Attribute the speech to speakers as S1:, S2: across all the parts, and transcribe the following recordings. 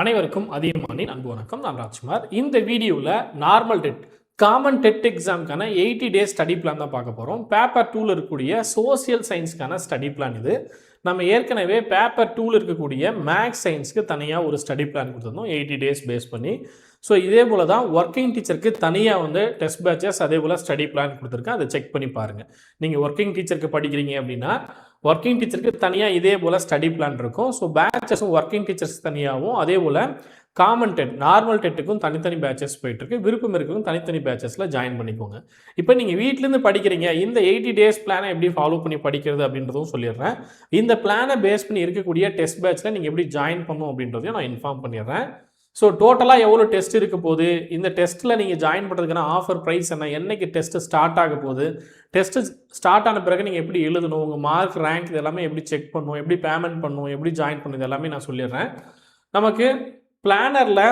S1: அனைவருக்கும் அதிகமானின் அன்பு வணக்கம். நான் ராஜ்குமார். இந்த வீடியோவில் நார்மல் டெட் காமன் டெட் எக்ஸாமுக்கான 80 டேஸ் ஸ்டடி பிளான் தான் பார்க்க போகிறோம். பேப்பர் 2ல் இருக்கக்கூடிய சோசியல் சயின்ஸ்க்கான ஸ்டடி பிளான் இது. நம்ம ஏற்கனவே பேப்பர் 2ல் இருக்கக்கூடிய மேக்ஸ் சயின்ஸ்க்கு தனியாக ஒரு ஸ்டடி பிளான் கொடுத்துருந்தோம் 80 டேஸ் பேஸ் பண்ணி. ஸோ இதே போல் தான் ஒர்க்கிங் டீச்சருக்கு தனியாக வந்து டெஸ்ட் பேட்சஸ் அதே போல் ஸ்டடி பிளான் கொடுத்துருக்கேன். அதை செக் பண்ணி பாருங்கள். நீங்கள் ஒர்க்கிங் டீச்சருக்கு படிக்கிறீங்க அப்படின்னா ஒர்க்கிங் டீச்சருக்கு தனியாக இதே போல் ஸ்டடி பிளான் இருக்கும். ஸோ பேட்சஸும் ஒர்க்கிங் டீச்சர்ஸ் தனியாகவும் அதே போல் காமன் டெட் நார்மல் டெட்டுக்கும் தனித்தனி பேட்சஸ் போயிட்டுருக்கு. விருப்பம் இருக்கவும் தனித்தனி பேட்சஸில் ஜாயின் பண்ணிக்கோங்க. இப்போ நீங்கள் வீட்டிலேருந்து படிக்கிறீங்க, இந்த 80 டேஸ் பிளானை எப்படி ஃபாலோ பண்ணி படிக்கிறது அப்படின்றதும் சொல்லிடுறேன். இந்த பிளானை பேஸ் பண்ணி இருக்கக்கூடிய டெஸ்ட் பேட்சில் நீங்கள் எப்படி ஜாயின் பண்ணணும் அப்படின்றதையும் நான் இன்ஃபார்ம் பண்ணிடுறேன். ஸோ டோட்டலாக எவ்வளோ டெஸ்ட் இருக்க போகுது, இந்த டெஸ்ட்டில் நீங்கள் ஜாயின் பண்ணுறதுக்கான ஆஃபர் ப்ரைஸ் என்ன, என்னைக்கு டெஸ்ட்டு ஸ்டார்ட் ஆக போகுது, டெஸ்ட்டு ஸ்டார்ட் ஆன பிறகு நீங்கள் எப்படி எழுதணும், உங்கள் மார்க் ரேங்க் இது எல்லாமே எப்படி செக் பண்ணணும், எப்படி பேமெண்ட் பண்ணணும், எப்படி ஜாயின் பண்ணணும், இது எல்லாமே நான் சொல்லிடுறேன். நமக்கு பிளானரில்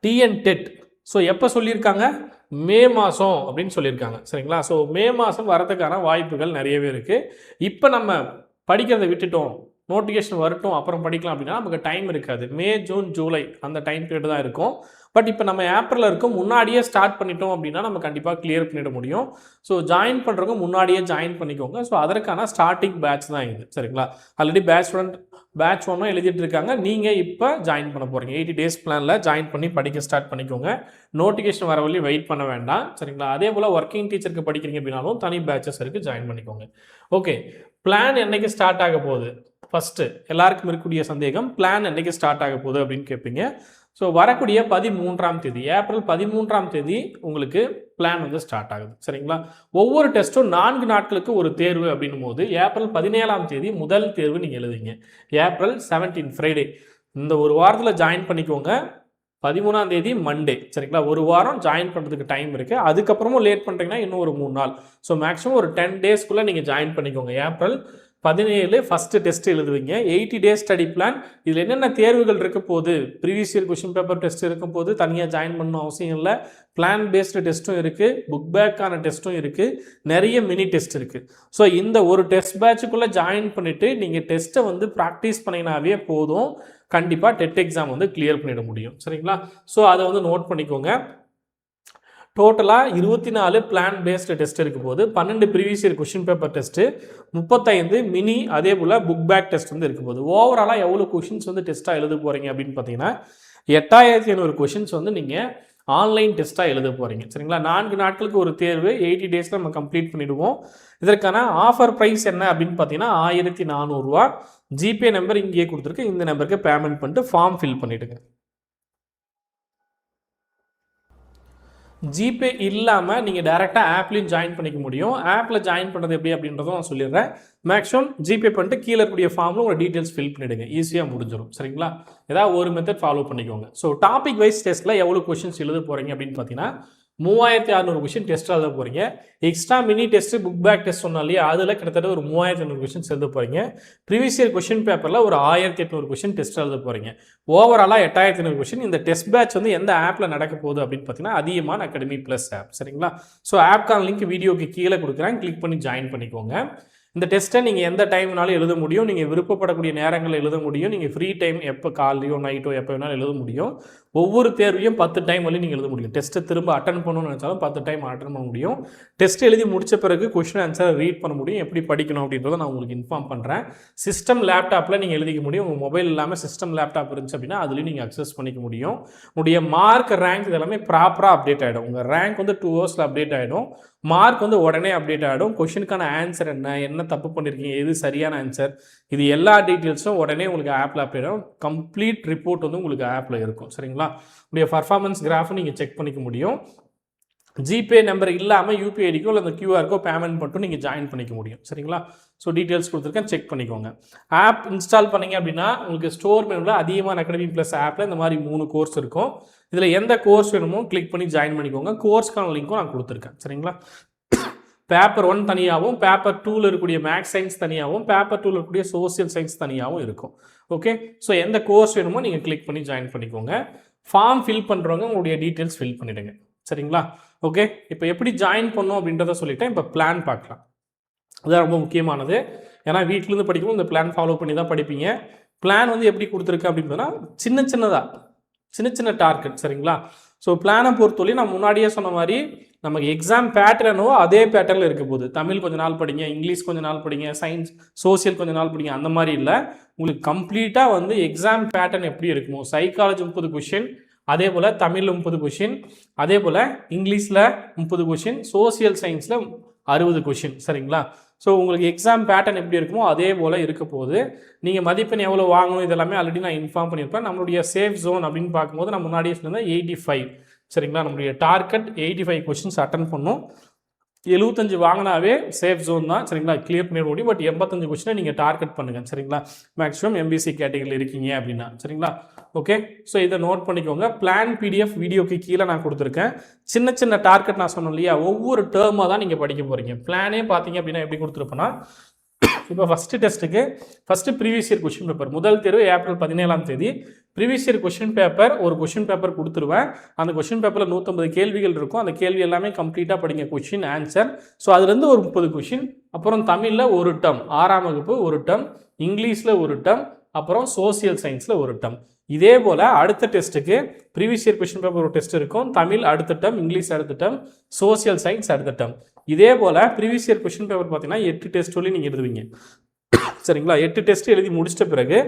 S1: டிஎன் டெட் ஸோ எப்போ சொல்லியிருக்காங்க, மே மாதம் அப்படின்னு சொல்லியிருக்காங்க. சரிங்களா? ஸோ மே மாதம் வரதுக்கான வாய்ப்புகள் நிறையவே இருக்குது. இப்போ நம்ம படிக்கிறத விட்டுட்டோம், நோட்டிஃபிகேஷன் வரட்டும் அப்புறம் படிக்கலாம் அப்படின்னா நமக்கு டைம் இருக்காது. மே, ஜூன், ஜூலை அந்த டைம் பீரியட் தான் இருக்கும். பட் இப்போ நம்ம ஏப்ரலில் இருக்கும் முன்னாடியே ஸ்டார்ட் பண்ணிட்டோம் அப்படின்னா நம்ம கண்டிப்பாக கிளியர் பண்ணிட முடியும். ஸோ ஜாயின் பண்ணுறவங்க முன்னாடியே ஜாயின் பண்ணிக்கோங்க. ஸோ அதற்கான ஸ்டார்டிங் பேட்ச் தான் இது. சரிங்களா? ஆல்ரெடி பேட்ச் 1 எழுதிட்டு இருக்காங்க. நீங்கள் இப்போ ஜாயின் பண்ண போகிறீங்க. 80 டேஸ் பிளானில் ஜாயின் பண்ணி படிக்க ஸ்டார்ட் பண்ணிக்கோங்க. நோட்டிஃபிகேஷன் வர வழி வெயிட் பண்ண வேண்டாம். சரிங்களா? அதே போல் ஒர்க்கிங் டீச்சருக்கு படிக்கிறீங்க அப்படின்னாலும் தனி பேட்சஸ் இருக்குது, ஜாயின் பண்ணிக்கோங்க. ஓகே, பிளான் என்னைக்கு ஸ்டார்ட் ஆக போகுது? ஃபஸ்ட்டு எல்லாருக்கும் இருக்கக்கூடிய சந்தேகம், பிளான் என்னைக்கு ஸ்டார்ட் ஆக போகுது அப்படின்னு கேட்பீங்க. ஸோ வரக்கூடிய 13ஆம் தேதி, ஏப்ரல் 13ஆம் தேதி உங்களுக்கு பிளான் வந்து ஸ்டார்ட் ஆகுது. சரிங்களா? ஒவ்வொரு டெஸ்ட்டும் 4 நாட்களுக்கு ஒரு தேர்வு அப்படின்னும் போது ஏப்ரல் 17ஆம் தேதி முதல் தேர்வு நீங்கள் எழுதிங்க. ஏப்ரல் 17 ஃப்ரைடே இந்த ஒரு வாரத்தில் ஜாயின் பண்ணிக்கோங்க. 13ஆம் தேதி மண்டே. சரிங்களா? ஒரு வாரம் ஜாயின் பண்ணுறதுக்கு டைம் இருக்குது. அதுக்கப்புறமும் லேட் பண்ணுறீங்கன்னா இன்னும் ஒரு 3 நாள். ஸோ மேக்ஸிமம் ஒரு 10 டேஸ்க்குள்ளே நீங்கள் ஜாயின் பண்ணிக்கோங்க. ஏப்ரல் 17 ஃபஸ்ட்டு டெஸ்ட் எழுதுவீங்க. 80 டேஸ் ஸ்டடி பிளான். இதில் என்னென்ன தேர்வுகள் இருக்க போது, previous year question paper test இருக்கும் போது தனியாக ஜாயின் பண்ணணும் அவசியம் இல்லை. பிளான் பேஸ்டு டெஸ்ட்டும் இருக்குது, புக் பேக்கான டெஸ்ட்டும் இருக்குது, நிறைய மினி டெஸ்ட் இருக்குது. ஸோ இந்த ஒரு டெஸ்ட் பேட்சுக்குள்ளே ஜாயின் பண்ணிவிட்டு நீங்கள் டெஸ்ட்டை வந்து ப்ராக்டிஸ் பண்ணிங்கனாவே போதும். கண்டிப்பாக டெட் எக்ஸாம் வந்து கிளியர் பண்ணிட முடியும். சரிங்களா? ஸோ அதை வந்து நோட் பண்ணிக்கோங்க. டோட்டலாக 24 பிளான் பேஸ்டு டெஸ்ட் இருக்கும் போது 12 previous year question paper test, 35 mini அதே போல் புக் பேக் டெஸ்ட் வந்து இருக்கும் போது ஓவராலாக எவ்வளோ கொஷின்ஸ் வந்து டெஸ்ட்டாக எழுத போகிறீங்க அப்படின்னு பார்த்தீங்கன்னா 8500 கொஷின்ஸ் வந்து நீங்கள் ஆன்லைன் டெஸ்ட்டாக எழுத போகிறீங்க. சரிங்களா? 4 நாட்களுக்கு ஒரு தேர்வு 80 டேஸில் நம்ம கம்ப்ளீட் பண்ணிவிடுவோம். இதற்கான ஆஃபர் ப்ரைஸ் என்ன அப்படின்னு பார்த்தீங்கன்னா 1400 ரூபா. ஜிபே நம்பர் இங்கேயே கொடுத்துருக்கு, இந்த நம்பருக்கு பேமெண்ட் பண்ணிட்டு ஃபார்ம் ஃபில் பண்ணிவிடுங்க. ஜிபே இல்லாமல் நீங்கள் டேரெக்டாக ஆப்லேயும் ஜாயின் பண்ணிக்க முடியும். ஆப்பில் ஜாயின் பண்ணுறது எப்படி அப்படின்றதும் நான் சொல்லிடுறேன். மேக்ஸிமம் ஜிபே பண்ணிட்டு கீழே இருக்கக்கூடிய ஃபார்மில் உங்கள் டீட்டெயில்ஸ் ஃபில் பண்ணிவிடுங்க, ஈஸியாக முடிஞ்சிடும். சரிங்களா? ஏதாவது ஒரு மெத்தட் ஃபாலோ பண்ணிக்கோங்க. ஸோ டாபிக் வைஸ் டெஸ்ட்டில் எவ்வளோ கொஷின்ஸ் எழுத போகிறீங்க அப்படின்னு பார்த்தீங்கன்னா 3600 கொஷின் டெஸ்ட் எழுத போகிறீங்க. Extra mini test book back test சொன்னாலும் இல்லையா, அதில் கிட்டத்தட்ட ஒரு 3500 கொஷின்ஸ் எழுத போகிறீங்க. ப்ரீவியஸ் இயர் கொஷின் பேப்பரில் ஒரு 1800 கொஷின் டெஸ்ட் எழுத போகிறீங்க. ஓவராலாக 8500 கொஷின். இந்த டெஸ்ட் பேட்ச் வந்து எந்த ஆப்பில் நடக்க போகுது அப்படின்னு பார்த்தீங்கன்னா அதியமான் அகாடமி ப்ளஸ் ஆப். சரிங்களா? ஸோ ஆப்கான லிங்க் வீடியோக்கு கீழே கொடுக்குறேன், கிளிக் பண்ணி ஜாயின் பண்ணிக்கோங்க. இந்த டெஸ்ட்டை நீங்கள் எந்த டைம்னாலும் எழுத முடியும். நீங்கள் விருப்பப்படக்கூடிய நேரங்களில் எழுத முடியும். நீங்கள் ஃப்ரீ டைம் எப்போ காலையோ நைட்டோ எப்போ வேணாலும் எழுத முடியும். ஒவ்வொரு தேர்வையும் 10 டைம் வரையும் நீங்கள் எழுத முடியும். டெஸ்ட்டை திரும்ப அட்டன் பண்ணணும்னு நினச்சாலும் 10 டைம் அட்டன் பண்ண முடியும். டெஸ்ட் எழுதி முடித்த பிறகு கொஷின் ஆன்சரை ரீட் பண்ண முடியும். எப்படி படிக்கணும் அப்படின்றத நான் உங்களுக்கு இன்ஃபார்ம் பண்ணுறேன். சிஸ்டம் லேப்டாப்பில் நீங்கள் எழுதிக்க முடியும். உங்கள் மொபைல் இல்லாமல் சிஸ்டம் லேப்டாப் இருந்துச்சு அப்படின்னா அதுலேயும் நீங்கள் அக்சஸ் பண்ணிக்க முடியும். உங்களுடைய மார்க் ரேங்க் இதெல்லாமே ப்ராப்பராக அப்டேட் ஆகிடும். உங்கள் ரேங்க் வந்து 2 ஹவர்ஸில் அப்டேட் ஆகிடும். மார்க் வந்து உடனே அப்டேட் ஆகிடும். கொஷினுக்கான ஆன்சர் என்ன தப்பு பண்ணியிருக்கீங்க, எது சரியான ஆன்சர், இது எல்லா டீட்டெயில்ஸும் உடனே உங்களுக்கு ஆப்பில் அப்டேட் ஆகும். கம்ப்ளீட் ரிப்போர்ட் வந்து உங்களுக்கு ஆப்பில் இருக்கும். சரிங்களா? உடைய பர்ஃபார்மன்ஸ் கிராஃபும் நீங்கள் செக் பண்ணிக்க முடியும். ஜிபே நம்பர் இல்லாமல் யூபிஐ ஐடிக்கோ இல்லை அந்த கியூஆர்க்கோ பேமெண்ட் மட்டும் நீங்கள் ஜாயின் பண்ணிக்க முடியும். சரிங்களா? ஸோ டீட்டெயில்ஸ் கொடுத்துருக்கேன், செக் பண்ணிக்கோங்க. ஆப் இன்ஸ்டால் பண்ணிங்க அப்படின்னா உங்களுக்கு ஸ்டோர் மெனுவில் அதியமான் அகாடமி ப்ளஸ் ஆப்பில் இந்த மாதிரி 3 கோர்ஸ் இருக்கும். இதில் எந்த கோர்ஸ் வேணுமோ கிளிக் பண்ணி ஜாயின் பண்ணிக்கோங்க. கோர்ஸ்க்கான லிங்க்கும் நான் கொடுத்துருக்கேன். சரிங்களா? பேப்பர் 1 தனியாகவும், பேப்பர் 2ல் இருக்கக்கூடிய மேக்ஸ் சயின்ஸ் தனியாகவும், பேப்பர் 2ல் இருக்கக்கூடிய சோசியல் சயின்ஸ் தனியாகவும் இருக்கும். ஓகே, ஸோ எந்த கோர்ஸ் வேணுமோ நீங்கள் கிளிக் பண்ணி ஜாயின் பண்ணிக்கோங்க. ஃபார்ம் ஃபில் பண்ணுறவங்க உங்களுடைய டீட்டெயில்ஸ் ஃபில் பண்ணிவிடுங்க. சரிங்களா? ஓகே, இப்போ எப்படி ஜாயின் பண்ணோம் அப்படின்றத சொல்லிட்டேன். இப்போ பிளான் பார்க்கலாம். அதுதான் ரொம்ப முக்கியமானது. ஏன்னா வீட்டிலேருந்து படிக்கும்போது இந்த பிளான் ஃபாலோ பண்ணி தான் படிப்பீங்க. பிளான் வந்து எப்படி கொடுத்துருக்கு அப்படின்னா சின்ன சின்ன டார்கெட் சரிங்களா. ஸோ பிளானை பொறுத்தவரையும் நான் முன்னாடியே சொன்ன மாதிரி நமக்கு எக்ஸாம் பேட்டர்னோ அதே பேட்டர்னில் இருக்க போகுது. தமிழ் கொஞ்சம் நாள் படிங்க, இங்கிலீஷ் கொஞ்சம் நாள் படிங்க, சயின்ஸ் சோசியல் கொஞ்சம் நாள் படிங்க, அந்த மாதிரி இல்லை. உங்களுக்கு கம்ப்ளீட்டாக வந்து எக்ஸாம் பேட்டர்ன் எப்படி இருக்குமோ சைக்காலஜி 30 கொஷின், அதே போல் தமிழில் 30 கொஷின், அதே போல் இங்கிலீஷில் 30 கொஷின், சோசியல் சயின்ஸில் 60 கொஷின் சரிங்களா. ஸோ உங்களுக்கு எக்ஸாம் பேட்டர்ன் எப்படி இருக்குமோ அதே போல் இருக்க போகுது. நீங்கள் மதிப்பெண் எவ்வளோ வாங்கணும் இதெல்லாமே ஆல்ரெடி நான் இன்ஃபார்ம் பண்ணியிருப்பேன். நம்மளுடைய சேஃப் ஜோன் அப்படின்னு பார்க்கும்போது நான் முன்னாடியே சொன்னேன் 85 சரிங்களா. நம்மளுடைய டார்கெட் 85 கொஷின்ஸ் அட்டன் பண்ணணும். 75 வாங்கினாவே சேஃப் ஜோன் தான் சரிங்களா, கிளியர் பண்ணிட முடியும். பட் 85 கொஸ்டினை நீங்கள் டார்கெட் பண்ணுங்கள் சரிங்களா, மேக்ஸிமம் எம்பிசி கேட்டகரியில் இருக்கீங்க அப்படின்னா சரிங்களா. ஓகே, ஸோ இதை நோட் பண்ணிக்கோங்க. பிளான் பிடிஎஃப் வீடியோக்கு கீழே நான் கொடுத்துருக்கேன். சின்ன சின்ன டார்கெட் நான் சொன்னேன் இல்லையா, ஒவ்வொரு டேர்மாக தான் நீங்கள் படிக்க போகிறீங்க. பிளானே பார்த்தீங்க அப்படின்னா எப்படி கொடுத்துருப்பேன்னா, இப்போ ஃபஸ்ட்டு டெஸ்ட்டுக்கு first previous year question paper, முதல் தேர்வு ஏப்ரல் 17ஆம் தேதி. ப்ரீவியஸ் இயர் கொஷின் பேப்பர் ஒரு கொஷின் பேப்பர் கொடுத்துருவேன். அந்த கொஷின் பேப்பரில் 150 கேள்விகள் இருக்கும். அந்த கேள்வி எல்லாமே கம்ப்ளீட்டாக படிங்க, கொஷின் ஆன்சர். ஸோ அதுலேருந்து ஒரு 30 கொஷின், அப்புறம் தமிழில் ஒரு டேர்ம், 6ஆம் வகுப்பு ஒரு டேர்ம், இங்கிலீஷில் ஒரு டேர்ம், அப்புறம் சோசியல் சயின்ஸில் ஒரு டேர்ம். இதே போல் அடுத்த டெஸ்ட்டுக்கு ப்ரீவியஸ் இயர் கொஷின் பேப்பர் ஒரு டெஸ்ட் இருக்கும். தமிழ் அடுத்த டேர்ம், இங்கிலீஷ் அடுத்த டேர்ம், சோசியல் சயின்ஸ் அடுத்த டேர்ம். இதே போல் ப்ரீவியஸ் இயர் கொஷின் பேப்பர் பார்த்தீங்கன்னா 8 டெஸ்ட் சொல்லி நீங்கள் எழுதுவீங்க சரிங்களா. 8 டெஸ்ட் எழுதி முடிச்சிட்ட பிறகு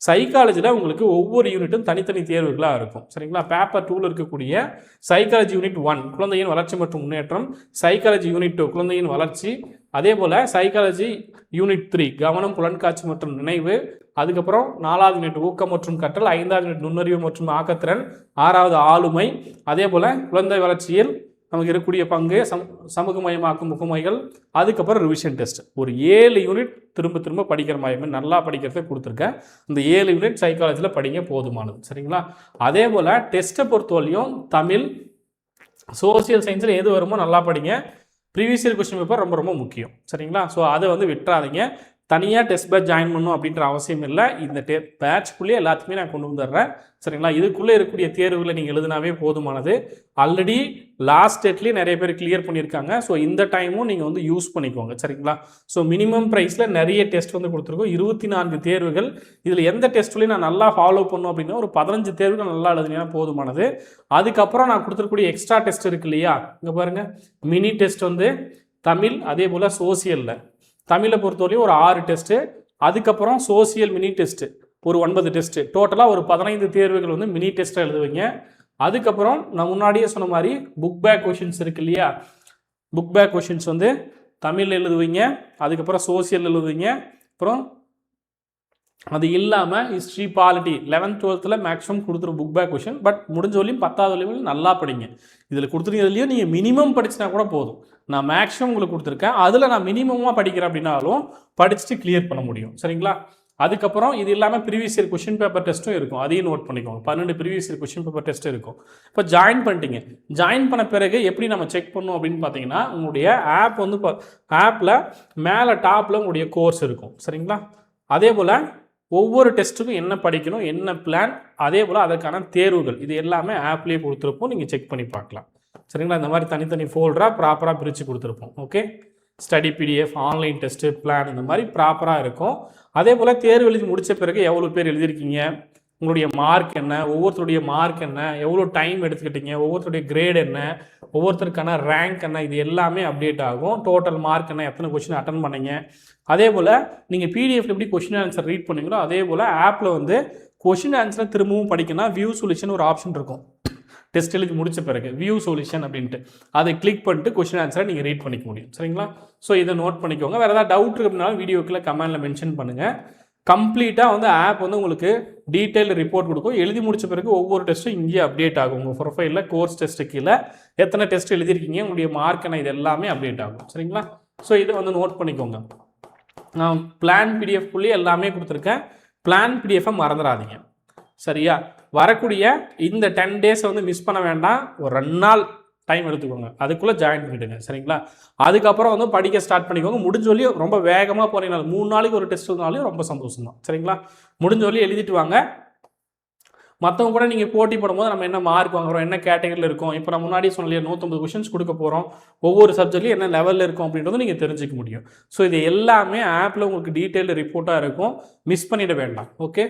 S1: சைக்காலஜியில் உங்களுக்கு ஒவ்வொரு யூனிட்டும் தனித்தனி தேர்வுகளாக இருக்கும் சரிங்களா. பேப்பர் 2ல் இருக்கக்கூடிய சைக்காலஜி யூனிட் 1 குழந்தையின் வளர்ச்சி மற்றும் முன்னேற்றம், சைக்காலஜி யூனிட் 2 குழந்தையின் வளர்ச்சி, அதே போல் சைக்காலஜி யூனிட் 3 கவனம் புலன்காட்சி மற்றும் நினைவு, அதுக்கப்புறம் 4வது யூனிட் ஊக்கம் மற்றும் கற்றல், 5வது யூனிட் நுண்ணறிவு மற்றும் ஆக்கத்திறன், 6வது ஆளுமை, அதே போல் குழந்தை வளர்ச்சியில் நமக்கு இருக்கக்கூடிய பங்கு, சமூகமயமாக்கும் முகமைகள், அதுக்கப்புறம் ரிவிஷன் டெஸ்ட். ஒரு 7 யூனிட் திரும்ப படிக்கிற மாதிரி நல்லா படிக்கிறத கொடுத்துருக்கேன். இந்த 7 யூனிட் சைக்காலஜியில் படிங்க, போதுமானது சரிங்களா. அதே போல் டெஸ்ட்டை பொறுத்தவரையும் தமிழ் சோசியல் சயின்ஸில் எது வருமோ நல்லா படிங்க. ப்ரீவியஸ் இயர் கொஸ்டின் பேப்பர் ரொம்ப ரொம்ப முக்கியம் சரிங்களா. ஸோ அதை வந்து விட்டுறாதீங்க. தனியாக டெஸ்ட் பேட்ச் ஜாயின் பண்ணணும் அப்படின்ற அவசியம் இல்லை. இந்த பேட்ச்க்குள்ளேயே எல்லாத்துக்குமே நான் கொண்டு வந்துடுறேன் சரிங்களா. இதுக்குள்ளே இருக்கக்கூடிய தேர்வுகளை நீங்கள் எழுதினாவே போதுமானது. ஆல்ரெடி லாஸ்ட் டேட்லேயே நிறைய பேர் கிளியர் பண்ணியிருக்காங்க. ஸோ இந்த டைமும் நீங்கள் வந்து யூஸ் பண்ணிக்கோங்க சரிங்களா. ஸோ மினிமம் ப்ரைஸில் நிறைய டெஸ்ட் வந்து கொடுத்துருக்கோம், 24 தேர்வுகள். இதில் எந்த டெஸ்ட்லையும் நான் நல்லா ஃபாலோ பண்ணணும் அப்படின்னா ஒரு 15 தேர்வுகள் நல்லா எழுதினா போதுமானது. அதுக்கப்புறம் நான் கொடுத்துருக்கூடிய எக்ஸ்ட்ரா டெஸ்ட் இருக்கு இல்லையா, இங்கே பாருங்கள், மினி டெஸ்ட் வந்து தமிழ், அதே போல் சோசியலில் தமிழை பொறுத்தவரையும் ஒரு 6 டெஸ்ட்டு, அதுக்கப்புறம் சோசியல் மினி டெஸ்ட்டு ஒரு 9 டெஸ்ட்டு, டோட்டலாக ஒரு 15 தேர்வுகள் வந்து மினி டெஸ்ட்டாக எழுதுவீங்க. அதுக்கப்புறம் நான் முன்னாடியே சொன்ன மாதிரி புக் பேக் கொஷின்ஸ் இருக்கு இல்லையா, புக் பேக் கொஷின்ஸ் வந்து தமிழில் எழுதுவீங்க, அதுக்கப்புறம் சோசியல் எழுதுவீங்க, அப்புறம் அது இல்லாமல் history polity 11th 12th maximum கொடுத்துரு புக் பேக் கொஷின். பட் முடிஞ்ச வரையும் 10வது லெவலில் நல்லா படிங்க. இதில் கொடுத்துருக்கிறதுலையும் நீங்கள் மினிமம் படிச்சினா கூட போதும். நான் மேக்ஸிமம் உங்களுக்கு கொடுத்துருக்கேன், அதில் நான் மினிமமாக படிக்கிறேன் அப்படின்னாலும் படிச்சுட்டு கிளியர் பண்ண முடியும் சரிங்களா. அதுக்கப்புறம் இது இல்லாமல் ப்ரீவியஸ் இயர் கொஷின் பேப்பர் டெஸ்ட்டும் இருக்கும், அதையும் நோட் பண்ணிக்கோங்க. 12 previous year question paper test இருக்கும். இப்போ ஜாயின் பண்ணிட்டீங்க, ஜாயின் பண்ண பிறகு எப்படி நம்ம செக் பண்ணணும் அப்படின்னு பார்த்தீங்கன்னா, உங்களுடைய ஆப் வந்து ஆப்பில் மேலே டாப்பில் உங்களுடைய கோர்ஸ் இருக்கும் சரிங்களா. அதே போல் ஒவ்வொரு டெஸ்ட்டுக்கும் என்ன படிக்கணும், என்ன பிளான், அதே போல் அதற்கான தேர்வுகள், இது எல்லாமே ஆப்லேயே கொடுத்துருப்போம், நீங்கள் செக் பண்ணி பார்க்கலாம் சரிங்களா. இந்த மாதிரி தனித்தனி ஃபோல்டராக ப்ராப்பராக பிரித்து கொடுத்துருப்போம். Okay, study PDF, online test, plan, இந்த மாதிரி ப்ராப்பராக இருக்கும். அதே போல் தேர்வு எழுதி முடித்த பிறகு எவ்வளோ பேர் எழுதியிருக்கீங்க, உங்களுடைய மார்க் என்ன, ஒவ்வொருத்தருடைய மார்க் என்ன, எவ்வளோ டைம் எடுத்துக்கிட்டீங்க, ஒவ்வொருத்தருடைய கிரேட் என்ன, ஒவ்வொருத்தருக்கான ரேங்க் என்ன, இது எல்லாமே அப்டேட் ஆகும். டோட்டல் மார்க் என்ன, எத்தனை கொஸ்டின் அட்டன் பண்ணீங்க. அதே போல் நீங்கள் பிடிஎஃப்ல எப்படி கொஸ்டின் ஆன்சர் ரீட் பண்ணீங்களோ அதே போல் ஆப்பில் வந்து கொஸ்டின் ஆன்சரை திரும்பவும் படிக்கணும். வியூ சொல்யூஷன் ஒரு ஆப்ஷன் இருக்கும் டெஸ்ட் எழுதி முடித்த பிறகு, வியூ சொல்யூஷன் அப்படின்ட்டு அதை கிளிக் பண்ணிட்டு கொஸ்டின் ஆன்சரை நீங்கள் ரீட் பண்ணிக்க முடியும் சரிங்களா. ஸோ இதை நோட் பண்ணிக்கோங்க. வேறு ஏதாவது டவுட் இருக்குனாலும் வீடியோக்குள்ள கமெண்டில் மென்ஷன் பண்ணுங்கள். கம்ப்ளீட்டாக வந்து ஆப் வந்து உங்களுக்கு டீட்டெயில் ரிப்போர்ட் கொடுக்கும். எழுதி முடித்த பிறகு ஒவ்வொரு டெஸ்ட்டும் இங்கேயே அப்டேட் ஆகும். உங்கள் ப்ரொஃபைலில் கோர்ஸ் டெஸ்ட்டு கீழே எத்தனை டெஸ்ட் எழுதியிருக்கீங்க, உங்களுடைய மார்க் என்ன, இது எல்லாமே அப்டேட் ஆகும் சரிங்களா. ஸோ இதை வந்து நோட் பண்ணிக்கோங்க. நான் பிளான் பிடிஎஃப்குள்ளேயே எல்லாமே கொடுத்துருக்கேன். பிளான் பிடிஎஃபை மறந்துடாதீங்க சரியா. வரக்கூடிய இந்த 10 டேஸை வந்து மிஸ் பண்ண வேண்டாம். ஒரு 2 நாள் டைம் எடுத்துக்கோங்க, அதுக்குள்ளே ஜாயின் பண்ணிவிடுங்க சரிங்களா. அதுக்கப்புறம் வந்து படிக்க ஸ்டார்ட் பண்ணிக்கோங்க. முடிஞ்ச வரையும் ரொம்ப வேகமாக போகிறீங்கனாலும் 3 நாளைக்கு ஒரு டெஸ்ட் இருந்தாலும் ரொம்ப சந்தோஷம் தான் சரிங்களா. முடிஞ்ச வரையும் எழுதிட்டு வாங்க. மற்றவங்க கூட நீங்கள் போட்டி போடும்போது நம்ம என்ன மார்க் வாங்குறோம், என்ன கேட்டகரியில் இருக்கோம், இப்போ நான் முன்னாடி சொன்னலையே 150 கொஷின்ஸ் கொடுக்க போகிறோம், ஒவ்வொரு சப்ஜெக்ட்லையும் என்ன லெவலில் இருக்கும் அப்படின்றத நீங்கள் தெரிஞ்சுக்க முடியும். ஸோ இது எல்லாமே ஆப்பில் உங்களுக்கு டீட்டெயில்டு ரிப்போர்ட்டாக இருக்கும், மிஸ் பண்ணிட வேண்டாம். ஓகே,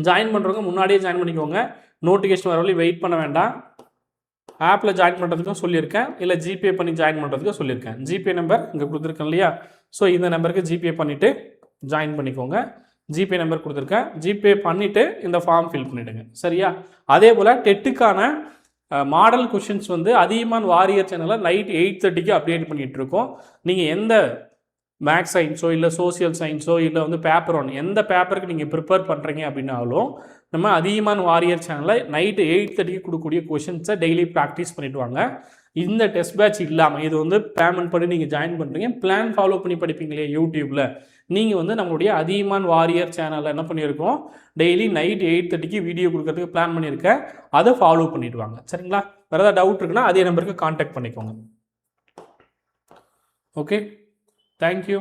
S1: ஜாயின் பண்ணுறவங்க முன்னாடியே ஜாயின் பண்ணிக்கோங்க, நோட்டிஃபிகேஷன் வர வரையும் வெயிட் பண்ண வேண்டாம். ஆப்பில் ஜாயின் பண்ணுறதுக்கும் சொல்லியிருக்கேன், இல்லை ஜிபே பண்ணி ஜாயின் பண்ணுறதுக்கும் சொல்லியிருக்கேன். ஜிபே நம்பர் இங்கே கொடுத்துருக்கேன் இல்லையா, ஸோ இந்த நம்பருக்கு ஜிபே பண்ணிவிட்டு ஜாயின் பண்ணிக்கோங்க. ஜிபே நம்பர் கொடுத்துருக்கேன், ஜிபே பண்ணிவிட்டு இந்த ஃபார்ம் ஃபில் பண்ணிவிடுங்க. சரியா? அதே போல் டெட்டுக்கான மாடல் கொஷின்ஸ் வந்து அதியமான் வாரியர் சேனலில் நைட் 8:30க்கு அப்டேட் பண்ணிகிட்டு இருக்கோம். நீங்கள் எந்த மேக்ஸ் சயின்ஸோ இல்லை சோசியல் சயின்ஸோ இல்லை வந்து பேப்பர் 1 எந்த பேப்பருக்கு நீங்கள் ப்ரிப்பேர் பண்ணுறீங்க அப்படின்னாலும் நம்ம அதியமான் வாரியர் சேனலில் நைட்டு 8:30க்கு கொடுக்கக்கூடிய கொஷின்ஸை டெய்லி ப்ராக்டிஸ் பண்ணிட்டு வாங்க. இந்த டெஸ்ட் பேட்ச் இல்லாமல் இது வந்து பேமெண்ட் பண்ணி நீங்கள் ஜாயின் பண்ணுறீங்க, பிளான் ஃபாலோ பண்ணி படிப்பீங்களே யூடியூப்பில், நீங்கள் வந்து நம்மளுடைய அதியமான் வாரியர் சேனலில் என்ன பண்ணியிருக்கோம், டெய்லி நைட் 8:30க்கு வீடியோ கொடுக்கறதுக்கு பிளான் பண்ணியிருக்கேன், அதை ஃபாலோ பண்ணிட்டு வாங்க. சரிங்களா? வேறு ஏதாவது டவுட் இருக்குன்னா அதே நம்பருக்கு கான்டாக்ட் பண்ணிக்கோங்க. Okay, thank you.